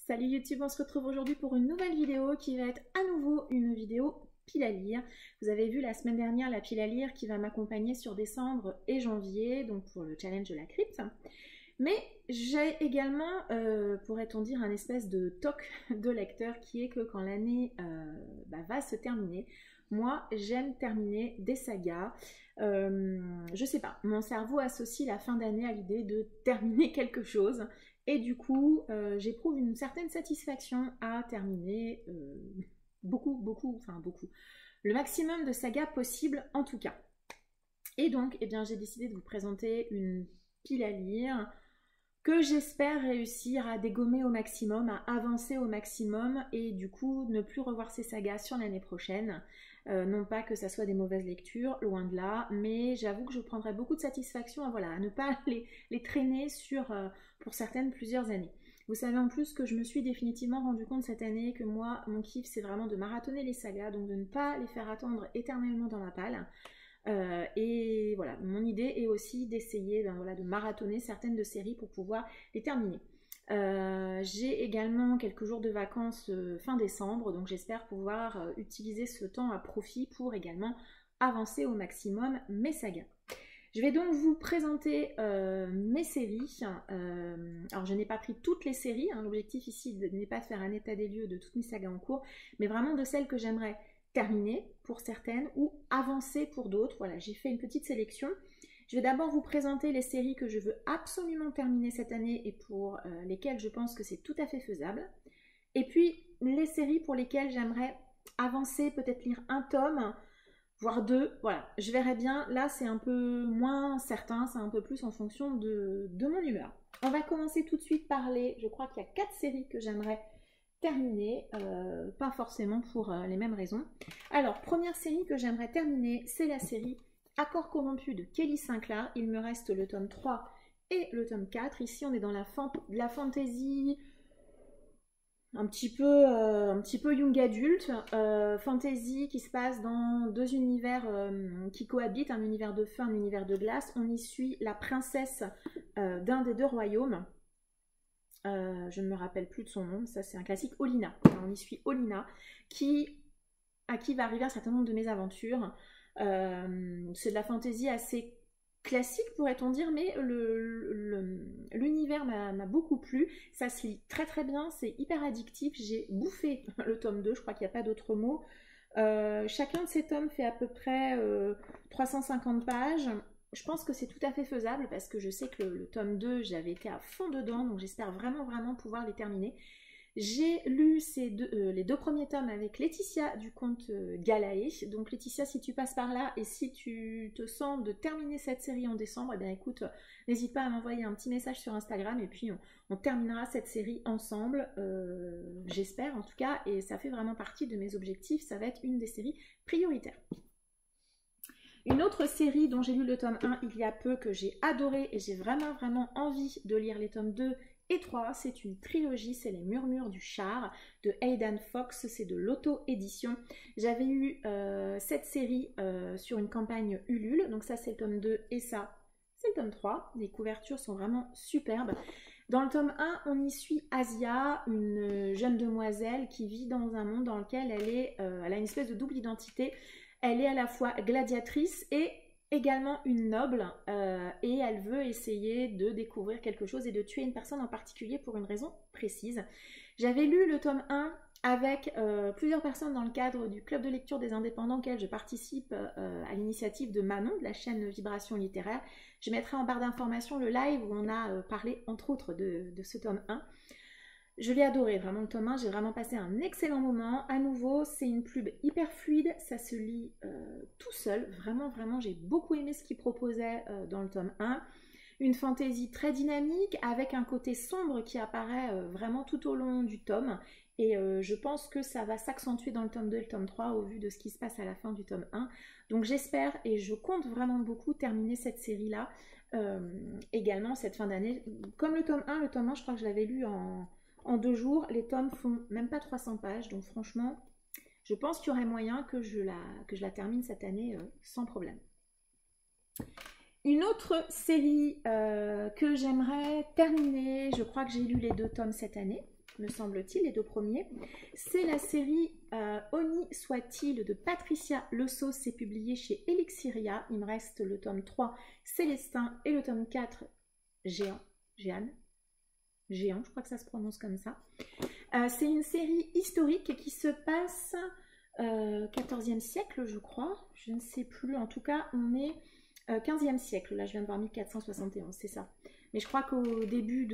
Salut YouTube, on se retrouve aujourd'hui pour une nouvelle vidéo qui va être à nouveau une vidéo pile à lire. Vous avez vu la semaine dernière la pile à lire qui va m'accompagner sur décembre et janvier, donc pour le challenge de la crypte. Mais j'ai également, pourrait-on dire, un espèce de toc de lecteur qui est que quand l'année va se terminer, moi j'aime terminer des sagas. Je sais pas, mon cerveau associe la fin d'année à l'idée de terminer quelque chose. Et du coup, j'éprouve une certaine satisfaction à terminer beaucoup, le maximum de sagas possible en tout cas. Et donc, eh bien, j'ai décidé de vous présenter une pile à lire que j'espère réussir à dégommer au maximum, à avancer au maximum et du coup ne plus revoir ces sagas sur l'année prochaine. Non pas que ça soit des mauvaises lectures, loin de là, mais j'avoue que je prendrai beaucoup de satisfaction à ne pas les traîner sur, pour certaines, plusieurs années. Vous savez en plus que je me suis définitivement rendu compte cette année que moi, mon kiff, c'est vraiment de marathonner les sagas, donc de ne pas les faire attendre éternellement dans ma palle. Et voilà, mon idée est aussi d'essayer de marathonner certaines de séries pour pouvoir les terminer. J'ai également quelques jours de vacances fin décembre, donc j'espère pouvoir utiliser ce temps à profit pour également avancer au maximum mes sagas. Je vais donc vous présenter mes séries. Alors je n'ai pas pris toutes les séries, hein. L'objectif ici n'est pas de faire un état des lieux de toutes mes sagas en cours, mais vraiment de celles que j'aimerais terminer pour certaines ou avancer pour d'autres. Voilà, j'ai fait une petite sélection. Je vais d'abord vous présenter les séries que je veux absolument terminer cette année et pour lesquelles je pense que c'est tout à fait faisable. Et puis les séries pour lesquelles j'aimerais avancer, peut-être lire un tome, voire deux. Voilà, je verrai bien. Là, c'est un peu moins certain, c'est un peu plus en fonction de mon humeur. On va commencer tout de suite par je crois qu'il y a 4 séries que j'aimerais terminer, pas forcément pour les mêmes raisons. Alors, première série que j'aimerais terminer, c'est la série Accords corrompus de Kelly Sinclair. Il me reste le tome 3 et le tome 4. Ici, on est dans la fantasy un petit peu young adulte, fantasy qui se passe dans deux univers qui cohabitent, un univers de feu, un univers de glace. On y suit la princesse d'un des deux royaumes. Je ne me rappelle plus de son nom, ça c'est un classique, Olenna. On y suit Olenna, à qui va arriver un certain nombre de mésaventures. C'est de la fantaisie assez classique, pourrait-on dire, mais l'univers m'a beaucoup plu. Ça se lit très très bien, c'est hyper addictif. J'ai bouffé le tome 2, je crois qu'il n'y a pas d'autre mot. Chacun de ces tomes fait à peu près 350 pages. Je pense que c'est tout à fait faisable parce que je sais que le tome 2, j'avais été à fond dedans, donc j'espère vraiment pouvoir les terminer. J'ai lu les deux premiers tomes avec Laetitia du conte Galae. Donc Laetitia, si tu passes par là et si tu te sens de terminer cette série en décembre, eh bien écoute, n'hésite pas à m'envoyer un petit message sur Instagram et puis on terminera cette série ensemble, j'espère en tout cas, et ça fait vraiment partie de mes objectifs, ça va être une des séries prioritaires. Une autre série dont j'ai lu le tome 1 il y a peu, que j'ai adoré et j'ai vraiment envie de lire les tomes 2 et 3, c'est une trilogie, c'est Les Murmures du Char de Aidan Fox, c'est de l'auto-édition. J'avais eu cette série sur une campagne Ulule, donc ça c'est le tome 2 et ça c'est le tome 3. Les couvertures sont vraiment superbes. Dans le tome 1, on y suit Asia, une jeune demoiselle qui vit dans un monde dans lequel elle a une espèce de double identité. Elle est à la fois gladiatrice et également une noble et elle veut essayer de découvrir quelque chose et de tuer une personne en particulier pour une raison précise. J'avais lu le tome 1 avec plusieurs personnes dans le cadre du club de lecture des indépendants auquel je participe à l'initiative de Manon de la chaîne Vibration Littéraire. Je mettrai en barre d'informations le live où on a parlé entre autres de ce tome 1. Je l'ai adoré, vraiment le tome 1, j'ai vraiment passé un excellent moment. À nouveau, c'est une plume hyper fluide, ça se lit tout seul. Vraiment, j'ai beaucoup aimé ce qu'il proposait dans le tome 1. Une fantaisie très dynamique, avec un côté sombre qui apparaît vraiment tout au long du tome. Et je pense que ça va s'accentuer dans le tome 2 et le tome 3 au vu de ce qui se passe à la fin du tome 1. Donc j'espère et je compte vraiment beaucoup terminer cette série-là également cette fin d'année. Comme le tome 1, je crois que je l'avais lu en 2 jours, les tomes font même pas 300 pages, donc franchement, je pense qu'il y aurait moyen que je la termine cette année sans problème. Une autre série que j'aimerais terminer, je crois que j'ai lu les 2 tomes cette année, me semble-t-il, les 2 premiers. C'est la série Oni soit-il de Patricia Losso, c'est publié chez Elixiria. Il me reste le tome 3, Célestin, et le tome 4, Géant, je crois que ça se prononce comme ça. C'est une série historique qui se passe 14e siècle, je crois, je ne sais plus, en tout cas on est 15e siècle, là je viens de voir 1471, c'est ça. Mais je crois qu'au début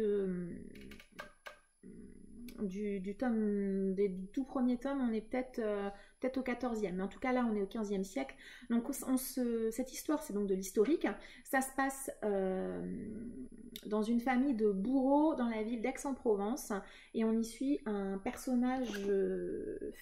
du tout premier tome, on est peut-être au 14e, mais en tout cas là on est au 15e siècle. Donc cette histoire, c'est donc de l'historique. Ça se passe dans une famille de bourreaux dans la ville d'Aix-en-Provence, et on y suit un personnage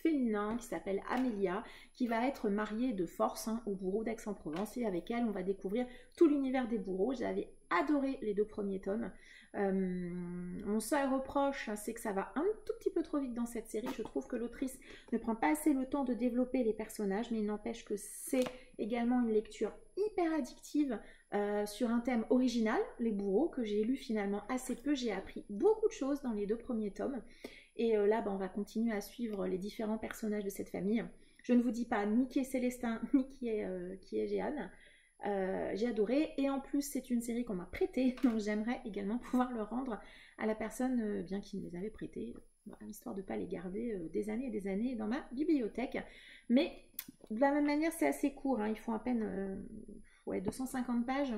féminin qui s'appelle Amélia, qui va être mariée de force au bourreau d'Aix-en-Provence, et avec elle on va découvrir tout l'univers des bourreaux. J'avais adoré les 2 premiers tomes. Mon seul reproche, c'est que ça va un tout petit peu trop vite dans cette série. Je trouve que l'autrice ne prend pas assez le temps de développer les personnages, mais il n'empêche que c'est également une lecture hyper addictive sur un thème original, les bourreaux, que j'ai lu finalement assez peu. J'ai appris beaucoup de choses dans les 2 premiers tomes, et là on va continuer à suivre les différents personnages de cette famille. Je ne vous dis pas ni qui est Célestin ni qui est Jeanne. J'ai adoré, et en plus c'est une série qu'on m'a prêtée, donc j'aimerais également pouvoir le rendre à la personne bien qui me les avait prêtées, histoire de ne pas les garder des années et des années dans ma bibliothèque. Mais de la même manière c'est assez court, ils font à peine 250 pages.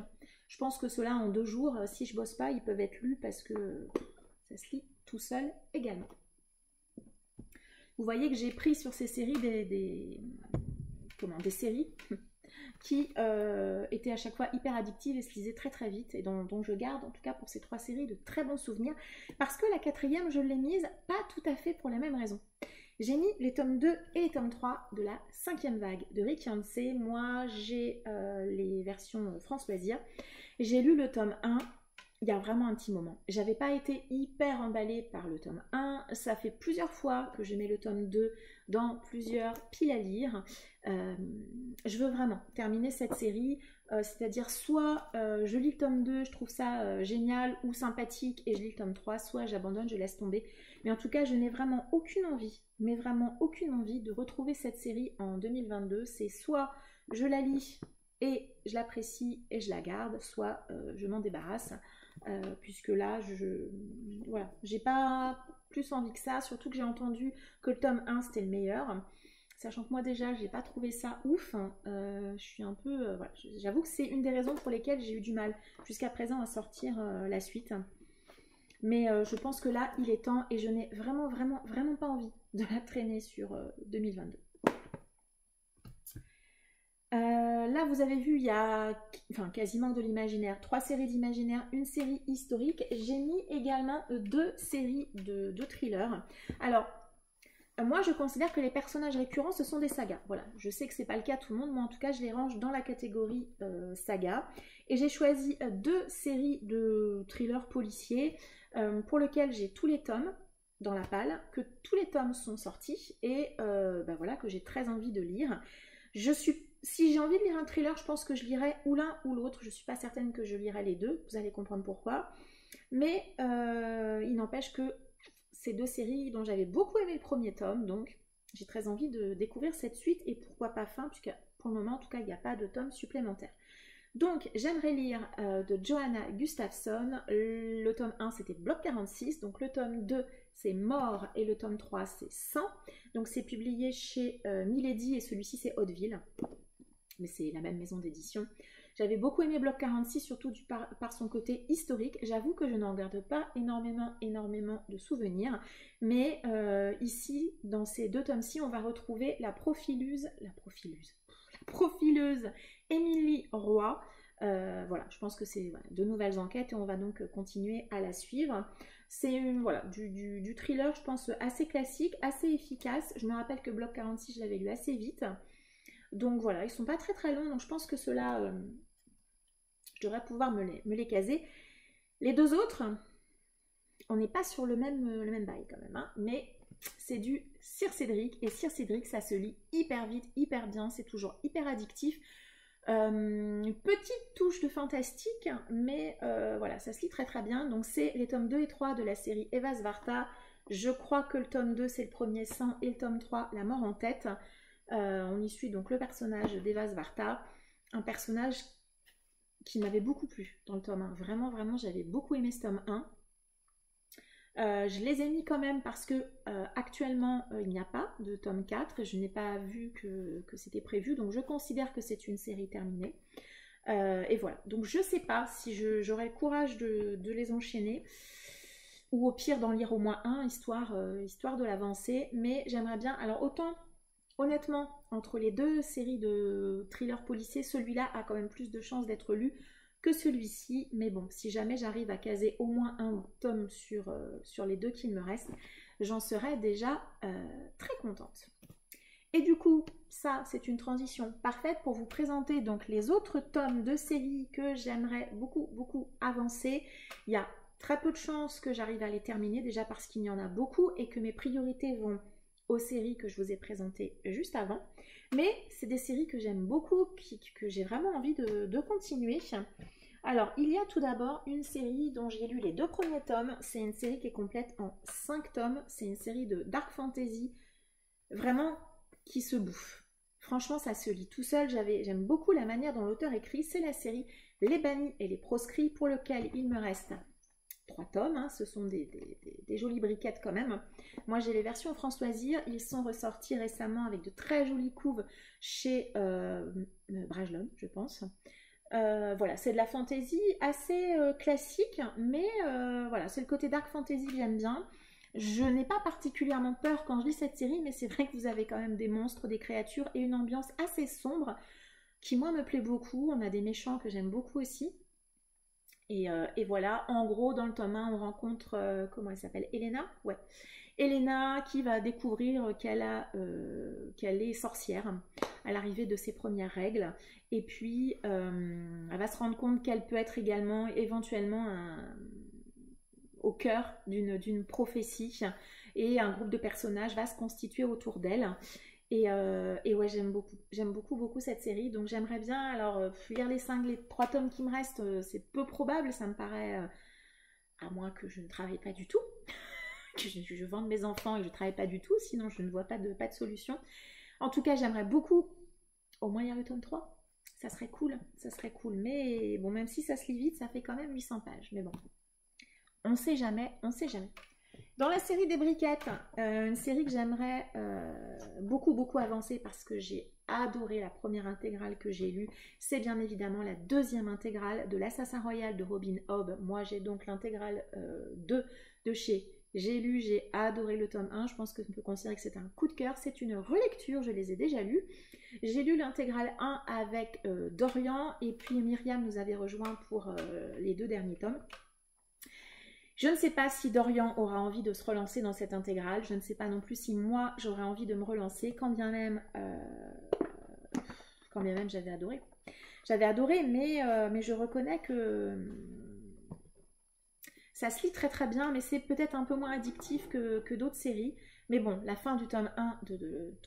Je pense que ceux-là en 2 jours, si je bosse pas, ils peuvent être lus parce que ça se lit tout seul également. Vous voyez que j'ai pris sur ces séries des séries qui étaient à chaque fois hyper addictives et se lisaient très très vite, et dont je garde en tout cas pour ces 3 séries de très bons souvenirs, parce que la 4e je l'ai mise pas tout à fait pour la même raison. J'ai mis les tomes 2 et les tomes 3 de la 5e vague de Rick Yancey. Moi j'ai les versions France Loisirs. J'ai lu le tome 1 il y a vraiment un petit moment. J'avais pas été hyper emballée par le tome 1. Ça fait plusieurs fois que je mets le tome 2 dans plusieurs piles à lire. Je veux vraiment terminer cette série, c'est-à-dire soit je lis le tome 2, je trouve ça génial ou sympathique et je lis le tome 3, soit j'abandonne, je laisse tomber. Mais en tout cas, je n'ai vraiment aucune envie, mais vraiment aucune envie de retrouver cette série en 2022. C'est soit je la lis et je l'apprécie et je la garde, soit je m'en débarrasse. Puisque là, voilà, j'ai pas plus envie que ça, surtout que j'ai entendu que le tome 1 c'était le meilleur, sachant que moi déjà j'ai pas trouvé ça ouf. Je suis un peu, voilà, j'avoue que c'est une des raisons pour lesquelles j'ai eu du mal jusqu'à présent à sortir la suite, mais je pense que là il est temps, et je n'ai vraiment pas envie de la traîner sur 2022. Là vous avez vu, il y a quasiment de l'imaginaire, 3 séries d'imaginaire, une série historique. J'ai mis également 2 séries de thrillers. Alors moi je considère que les personnages récurrents ce sont des sagas. Voilà, je sais que c'est pas le cas de tout le monde, mais en tout cas je les range dans la catégorie saga, et j'ai choisi 2 séries de thrillers policiers pour lesquels j'ai tous les tomes dans la palle, que tous les tomes sont sortis, et voilà, que j'ai très envie de lire. Si j'ai envie de lire un thriller, je pense que je lirai ou l'un ou l'autre. Je ne suis pas certaine que je lirai les 2, vous allez comprendre pourquoi. Mais il n'empêche que ces 2 séries dont j'avais beaucoup aimé le premier tome, donc j'ai très envie de découvrir cette suite, et pourquoi pas fin, puisque pour le moment en tout cas il n'y a pas de tome supplémentaire. Donc j'aimerais lire de Johanna Gustafsson. Le tome 1 c'était Bloc 46, donc le tome 2 c'est Mort, et le tome 3 c'est 100. Donc c'est publié chez Milady, et celui-ci c'est Hauteville, mais c'est la même maison d'édition. J'avais beaucoup aimé Bloc 46, surtout par son côté historique. J'avoue que je n'en garde pas énormément de souvenirs, mais ici, dans ces 2 tomes-ci, on va retrouver la profileuse Émilie Roy. Voilà, je pense que c'est 2 nouvelles enquêtes, et on va donc continuer à la suivre. C'est voilà, du thriller, je pense, assez classique, assez efficace. Je me rappelle que Bloc 46, je l'avais lu assez vite. Donc voilà, ils sont pas très longs, donc je pense que ceux-là, je devrais pouvoir me les caser. Les 2 autres, on n'est pas sur le même bail quand même, mais c'est du Sir Cédric, et Sir Cédric, ça se lit hyper vite, hyper bien, c'est toujours hyper addictif. Petite touche de fantastique, mais voilà, ça se lit très très bien. Donc c'est les tomes 2 et 3 de la série Eva Svarta. Je crois que le tome 2 c'est le premier sang et le tome 3 la mort en tête. On y suit donc le personnage d'Eva Svarta, un personnage qui m'avait beaucoup plu dans le tome 1. Vraiment, vraiment, j'avais beaucoup aimé ce tome 1. Je les ai mis quand même parce que actuellement il n'y a pas de tome 4. Je n'ai pas vu que c'était prévu, donc je considère que c'est une série terminée. Et voilà, donc je sais pas si j'aurai le courage de les enchaîner ou au pire d'en lire au moins un, histoire de l'avancer. Mais j'aimerais bien, alors autant honnêtement, entre les deux séries de thrillers policiers, celui-là a quand même plus de chances d'être lu que celui-ci. Mais bon, si jamais j'arrive à caser au moins un tome sur les deux qu'il me reste, j'en serais déjà très contente. Et du coup, ça, c'est une transition parfaite pour vous présenter donc les autres tomes de séries que j'aimerais beaucoup avancer. Il y a très peu de chances que j'arrive à les terminer, déjà parce qu'il y en a beaucoup et que mes priorités vont aux séries que je vous ai présentées juste avant. Mais c'est des séries que j'aime beaucoup, que j'ai vraiment envie de continuer. Alors, il y a tout d'abord une série dont j'ai lu les 2 premiers tomes. C'est une série qui est complète en 5 tomes. C'est une série de dark fantasy, vraiment qui se bouffe. Franchement, ça se lit tout seul. J'aime beaucoup la manière dont l'auteur écrit. C'est la série Les Bannis et les Proscrits, pour lequel il me reste 3 tomes, hein. Ce sont des jolies briquettes quand même. Moi j'ai les versions France Loisirs, ils sont ressortis récemment avec de très jolies couves chez Brajlon, je pense. Voilà, c'est de la fantasy assez classique, mais voilà, c'est le côté dark fantasy que j'aime bien. Je n'ai pas particulièrement peur quand je lis cette série, mais c'est vrai que vous avez quand même des monstres, des créatures et une ambiance assez sombre qui moi me plaît beaucoup. On a des méchants que j'aime beaucoup aussi. Et voilà, en gros, dans le tome 1, on rencontre, comment elle s'appelle, Elena? Ouais. Elena qui va découvrir qu'elle est sorcière à l'arrivée de ses premières règles. Et puis, elle va se rendre compte qu'elle peut être également, éventuellement, au cœur d'une prophétie. Et un groupe de personnages va se constituer autour d'elle. Et ouais, j'aime beaucoup cette série. Donc j'aimerais bien, alors, lire les 3 tomes qui me restent, c'est peu probable, ça me paraît, à moins que je ne travaille pas du tout, que je vende mes enfants et que je ne travaille pas du tout, sinon je ne vois pas de solution. En tout cas, j'aimerais beaucoup, au moins lire le tome 3, ça serait cool, Mais bon, même si ça se lit vite, ça fait quand même 800 pages, mais bon, on sait jamais, Dans la série des briquettes, une série que j'aimerais beaucoup avancer parce que j'ai adoré la première intégrale que j'ai lue, c'est bien évidemment la deuxième intégrale de l'Assassin Royal de Robin Hobb. Moi j'ai donc l'intégrale 2 de chez J'ai lu, j'ai adoré le tome 1, je pense que on peut considérer que c'est un coup de cœur, c'est une relecture, je les ai déjà lus. J'ai lu l'intégrale 1 avec Dorian et puis Myriam nous avait rejoint pour les 2 derniers tomes. Je ne sais pas si Dorian aura envie de se relancer dans cette intégrale. Je ne sais pas non plus si moi, j'aurais envie de me relancer, quand bien même j'avais adoré. J'avais adoré, mais je reconnais que ça se lit très bien, mais c'est peut-être un peu moins addictif que d'autres séries. Mais bon, la fin du tome 1,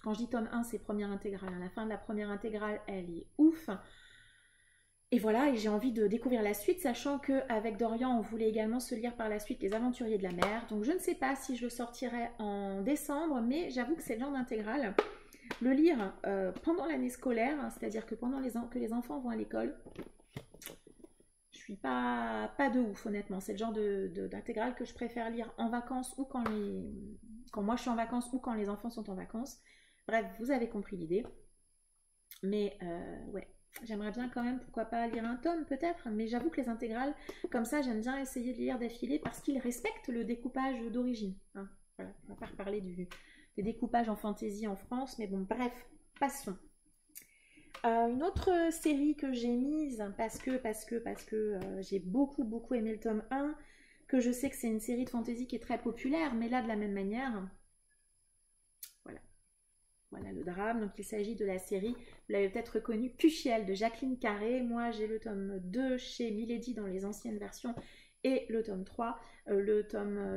quand je dis tome 1, c'est première intégrale. La fin de la première intégrale, elle est ouf. Et voilà, et j'ai envie de découvrir la suite, sachant qu'avec Dorian, on voulait également se lire par la suite Les Aventuriers de la Mer. Donc je ne sais pas si je le sortirai en décembre, mais j'avoue que c'est le genre d'intégrale. Le lire pendant l'année scolaire, hein, c'est-à-dire que pendant que les enfants vont à l'école, je suis pas de ouf, honnêtement. C'est le genre d'intégrale que je préfère lire en vacances ou quand moi je suis en vacances ou quand les enfants sont en vacances. Bref, vous avez compris l'idée. Mais ouais. J'aimerais bien quand même, pourquoi pas, lire un tome peut-être, mais j'avoue que les intégrales, comme ça, j'aime bien essayer de lire d'affilée parce qu'ils respectent le découpage d'origine. Hein. Voilà, on va pas reparler des découpages en fantaisie en France, mais bon, bref, passons. Une autre série que j'ai mise parce que j'ai beaucoup aimé le tome 1, que je sais que c'est une série de fantaisie qui est très populaire, mais là, de la même manière... Voilà le drame, donc il s'agit de la série, vous l'avez peut-être reconnu, Cuchiel de Jacqueline Carré. Moi j'ai le tome 2 chez Milady dans les anciennes versions et le tome 3.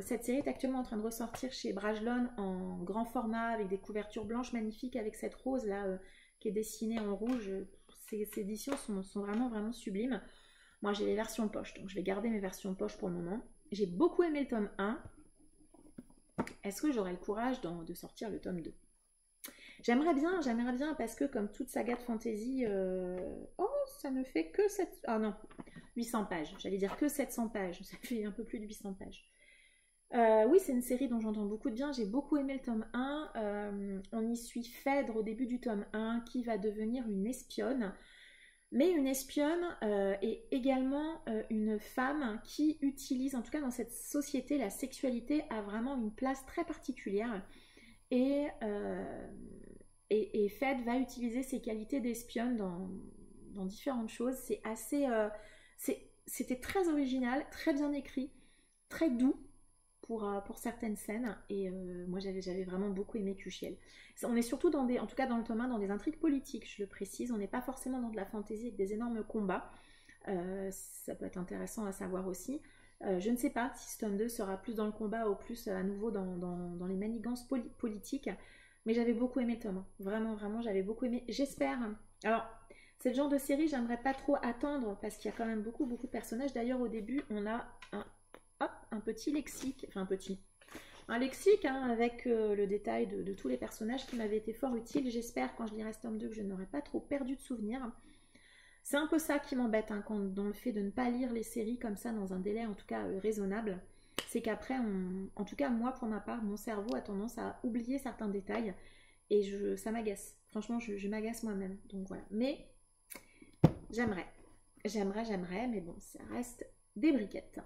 Cette série est actuellement en train de ressortir chez Brajlon en grand format avec des couvertures blanches magnifiques avec cette rose là qui est dessinée en rouge. Ces éditions sont vraiment, vraiment sublimes. Moi, j'ai les versions poche, donc je vais garder mes versions poche pour le moment. J'ai beaucoup aimé le tome 1. Est-ce que j'aurai le courage de sortir le tome 2? J'aimerais bien, parce que comme toute saga de fantasy, oh, ça ne fait que 800 pages. J'allais dire que 700 pages, ça fait un peu plus de 800 pages. Oui, c'est une série dont j'entends beaucoup de bien. J'ai beaucoup aimé le tome 1. On y suit Phèdre au début du tome 1 qui va devenir une espionne. Mais une espionne est également une femme qui utilise, en tout cas dans cette société, la sexualité a vraiment une place très particulière. Et Phèdre va utiliser ses qualités d'espionne dans différentes choses. C'est assez... c'était très original, très bien écrit, très doux pour certaines scènes. Et moi, j'avais vraiment beaucoup aimé Kushiel. On est surtout dans des... En tout cas dans le tome 1, dans des intrigues politiques, je le précise. On n'est pas forcément dans de la fantaisie avec des énormes combats. Ça peut être intéressant à savoir aussi. Je ne sais pas si ce tome 2 sera plus dans le combat ou plus à nouveau dans les manigances politiques, mais j'avais beaucoup aimé le tome 1. Vraiment, vraiment, j'avais beaucoup aimé. J'espère. Alors, c'est le genre de série, j'aimerais pas trop attendre parce qu'il y a quand même beaucoup de personnages. D'ailleurs, au début, on a un petit lexique, enfin un lexique avec le détail de tous les personnages qui m'avaient été fort utiles. J'espère, quand je lirai ce tome 2, que je n'aurai pas trop perdu de souvenirs. C'est un peu ça qui m'embête dans le fait de ne pas lire les séries comme ça dans un délai en tout cas raisonnable. C'est qu'après, en tout cas moi pour ma part, mon cerveau a tendance à oublier certains détails et ça m'agace. Franchement, je m'agace moi-même. Donc voilà. Mais j'aimerais, mais bon, ça reste des briquettes.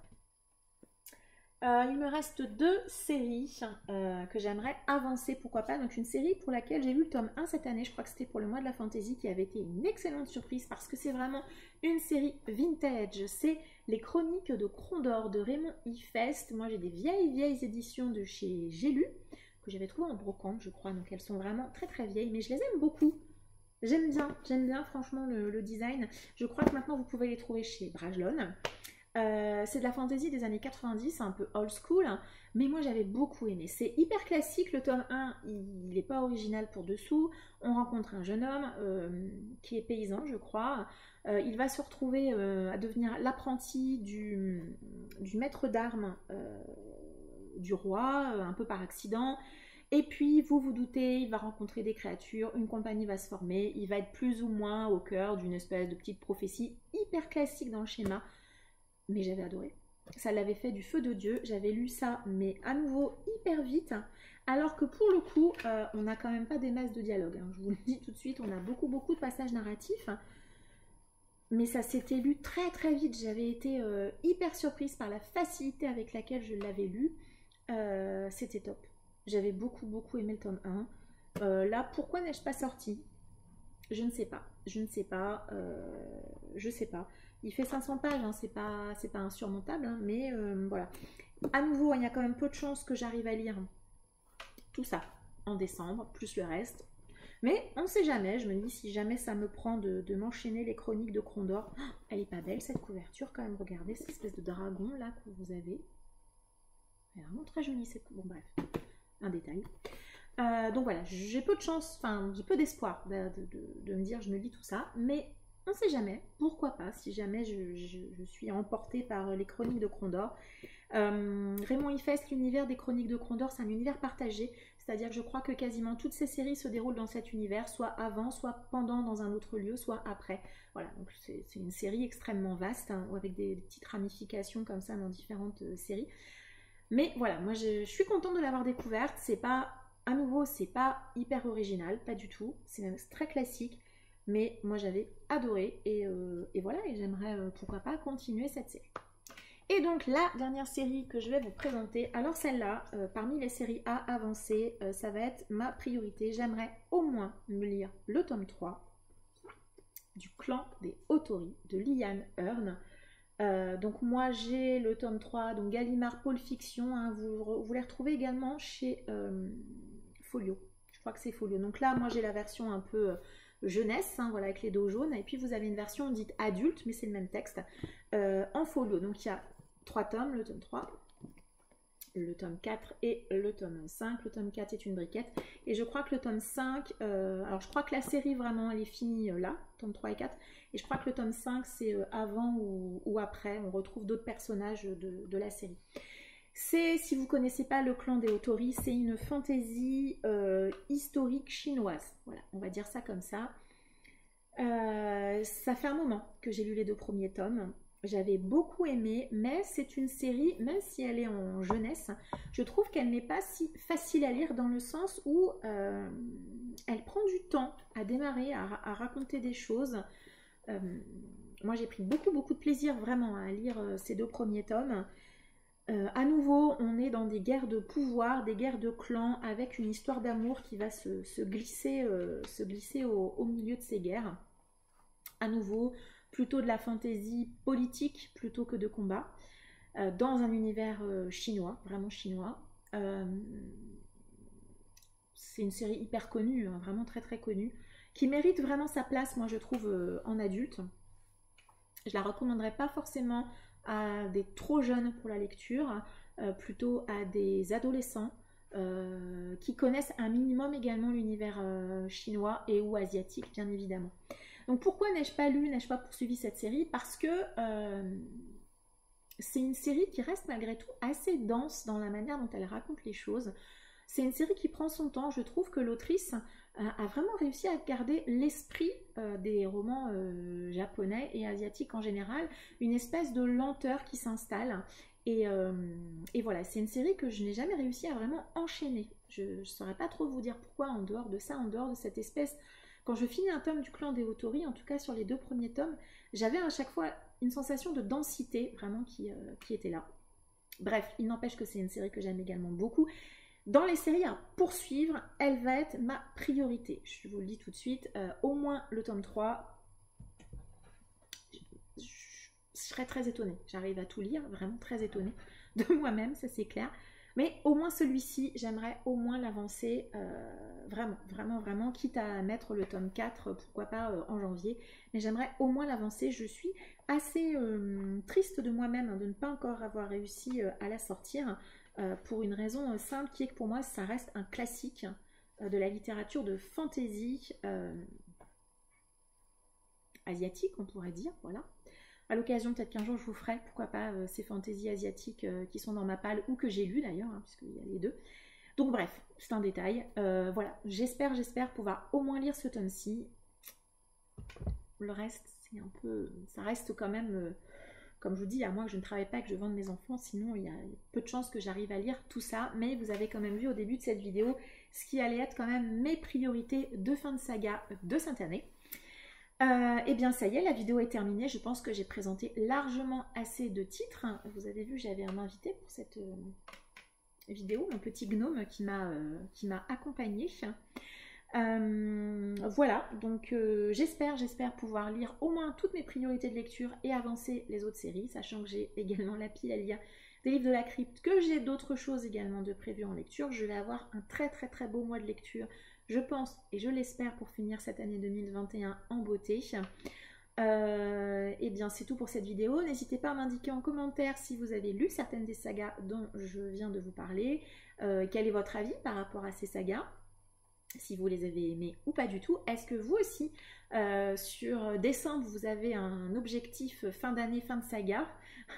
Il me reste 2 séries que j'aimerais avancer, pourquoi pas. Donc une série pour laquelle j'ai lu le tome 1 cette année, je crois que c'était pour le mois de la fantasy, qui avait été une excellente surprise parce que c'est vraiment une série vintage. C'est Les Chroniques de Krondor de Raymond Ifest. Moi j'ai des vieilles éditions de chez J'ai lu, que j'avais trouvées en brocante je crois, donc elles sont vraiment très très vieilles, mais je les aime beaucoup. J'aime bien franchement le design. Je crois que maintenant vous pouvez les trouver chez Brajlon. C'est de la fantasy des années 90, un peu old school, mais moi j'avais beaucoup aimé. C'est hyper classique, le tome 1, il n'est pas original pour dessous. On rencontre un jeune homme qui est paysan, je crois. Il va se retrouver à devenir l'apprenti du maître d'armes du roi, un peu par accident. Et puis, vous vous doutez, il va rencontrer des créatures, une compagnie va se former, il va être plus ou moins au cœur d'une espèce de petite prophétie hyper classique dans le schéma. Mais j'avais adoré. Ça l'avait fait du feu de Dieu. J'avais lu ça, mais à nouveau hyper vite. Alors que pour le coup, on n'a quand même pas des masses de dialogue. Hein. Je vous le dis tout de suite, on a beaucoup de passages narratifs. Mais ça s'était lu très très vite. J'avais été hyper surprise par la facilité avec laquelle je l'avais lu. C'était top. J'avais beaucoup aimé le tome 1. Là, pourquoi n'ai-je pas sorti? Je ne sais pas. Je sais pas. Il fait 500 pages, hein, c'est pas insurmontable, hein, mais voilà. À nouveau, il y a quand même peu de chances que j'arrive à lire tout ça en décembre, plus le reste. Mais on ne sait jamais, je me dis si jamais ça me prend de m'enchaîner les chroniques de Krondor. Oh, elle est pas belle cette couverture quand même, regardez cette espèce de dragon là que vous avez. Elle est vraiment très jolie cette... Bon bref, un détail. Donc voilà, j'ai peu de chance, enfin j'ai peu d'espoir de me dire je me lis tout ça, mais on ne sait jamais, pourquoi pas, si jamais je suis emportée par les chroniques de Krondor. Raymond Ifest, l'univers des chroniques de Krondor, c'est un univers partagé, c'est-à-dire que je crois que quasiment toutes ces séries se déroulent dans cet univers, soit avant, soit pendant dans un autre lieu, soit après. Voilà, donc c'est une série extrêmement vaste, hein, avec des petites ramifications comme ça dans différentes séries. Mais voilà, moi je suis contente de l'avoir découverte, c'est pas... À nouveau, c'est pas hyper original, pas du tout, c'est même très classique, mais moi j'avais adoré et voilà, et j'aimerais pourquoi pas continuer cette série. Et donc la dernière série que je vais vous présenter, alors celle-là, parmi les séries à avancer, ça va être ma priorité. J'aimerais au moins me lire le tome 3 du clan des Autori de Liane Hearn. Donc moi j'ai le tome 3, donc Gallimard Pôle Fiction, hein, vous les retrouvez également chez Folio, je crois que c'est Folio. Donc là moi j'ai la version un peu jeunesse, hein, voilà, avec les dos jaunes, et puis vous avez une version dite adulte, mais c'est le même texte, en Folio. Donc il y a 3 tomes, le tome 3. le tome 4 et le tome 5. Le tome 4 est une briquette. Et je crois que le tome 5, alors je crois que la série vraiment elle est finie là, tome 3 et 4. Et je crois que le tome 5 c'est avant ou après. On retrouve d'autres personnages de la série. C'est, si vous ne connaissez pas le clan des Otori, c'est une fantaisie historique chinoise. Voilà, on va dire ça comme ça. Ça fait un moment que j'ai lu les 2 premiers tomes. J'avais beaucoup aimé, mais c'est une série, même si elle est en jeunesse, je trouve qu'elle n'est pas si facile à lire dans le sens où elle prend du temps à démarrer, à raconter des choses. Moi j'ai pris beaucoup de plaisir vraiment à lire ces 2 premiers tomes. À nouveau, on est dans des guerres de pouvoir, des guerres de clans, avec une histoire d'amour qui va se glisser au milieu de ces guerres. À nouveau, plutôt de la fantaisie politique plutôt que de combat, dans un univers chinois, vraiment chinois. C'est une série hyper connue, hein, vraiment très connue, qui mérite vraiment sa place, moi je trouve, en adulte. Je la recommanderais pas forcément à des trop jeunes pour la lecture, plutôt à des adolescents qui connaissent un minimum également l'univers chinois et ou asiatique, bien évidemment. Donc pourquoi n'ai-je pas lu, n'ai-je pas poursuivi cette série? Parce que c'est une série qui reste malgré tout assez dense dans la manière dont elle raconte les choses. C'est une série qui prend son temps. Je trouve que l'autrice a vraiment réussi à garder l'esprit des romans japonais et asiatiques en général, une espèce de lenteur qui s'installe. Et voilà, c'est une série que je n'ai jamais réussi à vraiment enchaîner. Je ne saurais pas trop vous dire pourquoi en dehors de ça, en dehors de cette espèce... Quand je finis un tome du clan des Otori, en tout cas sur les 2 premiers tomes, j'avais à chaque fois une sensation de densité vraiment qui était là. Bref, il n'empêche que c'est une série que j'aime également beaucoup. Dans les séries à poursuivre, elle va être ma priorité. Je vous le dis tout de suite, au moins le tome 3, je serais très étonnée. J'arrive à tout lire, vraiment très étonnée de moi-même, ça c'est clair. Mais au moins celui-ci, j'aimerais au moins l'avancer vraiment, quitte à mettre le tome 4, pourquoi pas en janvier. Mais j'aimerais au moins l'avancer. Je suis assez triste de moi-même de ne pas encore avoir réussi à la sortir. Pour une raison simple qui est que pour moi ça reste un classique de la littérature de fantasy asiatique, on pourrait dire, voilà. À l'occasion, peut-être qu'un jour je vous ferai, pourquoi pas, ces fantaisies asiatiques qui sont dans ma palle ou que j'ai lu d'ailleurs, hein, puisqu'il y a les 2. Donc bref, c'est un détail. Voilà, j'espère pouvoir au moins lire ce tome-ci. Le reste, c'est un peu... Ça reste quand même... Comme je vous dis, à moins que je ne travaille pas et que je vende mes enfants, sinon il y a peu de chances que j'arrive à lire tout ça. Mais vous avez quand même vu au début de cette vidéo ce qui allait être quand même mes priorités de fin de saga de cette année. Et bien ça y est, la vidéo est terminée. Je pense que j'ai présenté largement assez de titres. Vous avez vu, j'avais un invité pour cette vidéo, mon petit gnome qui m'a accompagnée. Voilà, donc j'espère pouvoir lire au moins toutes mes priorités de lecture et avancer les autres séries, sachant que j'ai également la pile à lire des livres de la crypte, que j'ai d'autres choses également de prévues en lecture. Je vais avoir un très beau mois de lecture, je pense et je l'espère, pour finir cette année 2021 en beauté. Et bien c'est tout pour cette vidéo. N'hésitez pas à m'indiquer en commentaire si vous avez lu certaines des sagas dont je viens de vous parler, quel est votre avis par rapport à ces sagas, si vous les avez aimés ou pas du tout. Est-ce que vous aussi, sur décembre, vous avez un objectif fin d'année, fin de saga?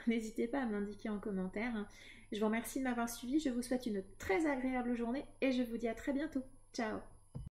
N'hésitez pas à me l'indiquer en commentaire. Je vous remercie de m'avoir suivi, je vous souhaite une très agréable journée et je vous dis à très bientôt. Ciao!